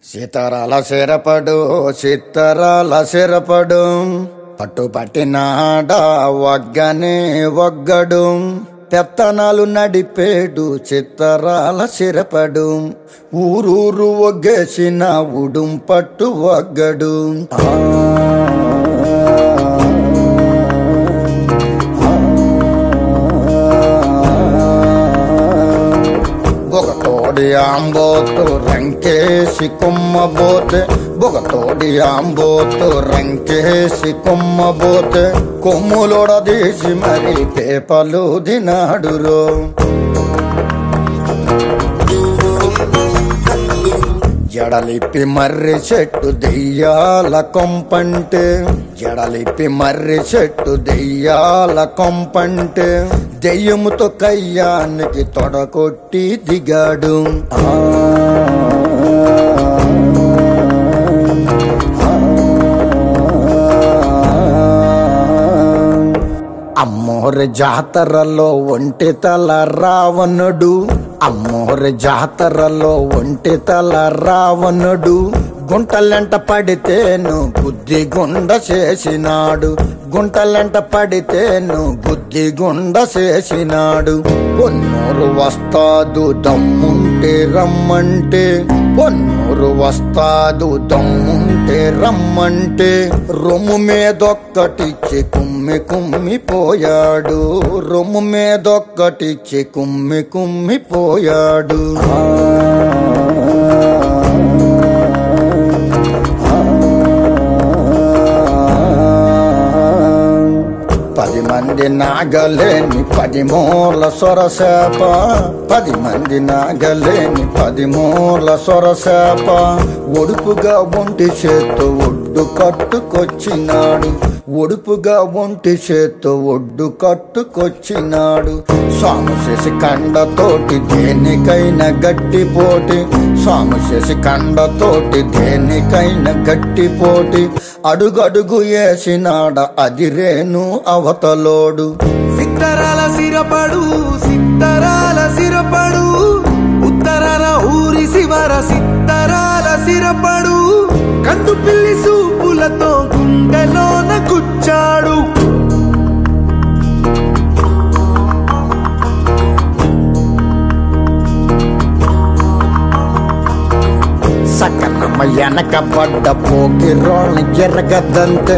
సీతారాల సిరపడు సీతారాల సిరపడు పట్టుపట్టినాడా వగ్గనే వగ్గడు పెత్తనాలు నడిపేడు చిత్తరాల సిరపడు ఊరూరు ఒగ్గేసిన ఉడుం పట్టు వగ్గడు బొగతోడి ఆంబోతు రంకేసి కొమ్మబోతే బొగతోడి ఆంబోతు రంకేసి కొమ్మబోతే కొమ్ములొడదీసి మరి పేపలు దినాడురో జడలిప్పి మర్రి చెట్టు దెయ్యాల కొంపంటే జడలిప్పి మర్రి చెట్టు దెయ్యాల కొంపంటే దెయ్యముతో కయ్యానికి తొడకొట్టి దిగాడు అమ్మోరి జాతరలో ఒంటి తల రావణుడు అమ్మోరి జాతరలో ఒంటి తల రావణుడు గుంటలెంట పడితేను బుద్ధి గుండ చేసినాడు గుంటలెంట పడితేను బుద్ధి గుండ చేసినాడు పొన్నూరు వస్తాదు దమ్ముంటే రమ్మంటే పొన్నూరు వస్తాదు దమ్ముంటే రమ్మంటే రొమ్ము మీదొక్కటిచ్చి కుమ్మి కుమ్మిపోయాడు రొమ్ము మీదొక్కటిచ్చి కుమ్మి కుమ్మిపోయాడు పది మంది నాగలేని 10 మూల సొరసేప 10 మంది నాగలేని 10 మూల సొరసేప ఒడుపుగా ఒంటి చేత్తో ఒడ్డు కట్టుకొచ్చినాడు ఒడుపుగా ఒంటి చేత్తో ఒడ్డు కట్టుకొచ్చినాడు సాము చేసి కండతోటి దేనికైనా గట్టిపోటి సాము చేసి కండతోటి దేనికైనా గట్టిపోటి అడుగడుగు వేసినాడ అదిరేను అవతలోడు సిత్తరాల సిరపడు సిత్తరాల సిరపడు ఉత్తరాల ఊరి శివర సిత్తరాల సిరపడు కందు పిల్లి సూపులతో గుండెలోన గుచ్చాడు సకనమ్మ వెనక పడ్డ పోకి రోళ్ళ ఎరగదంతే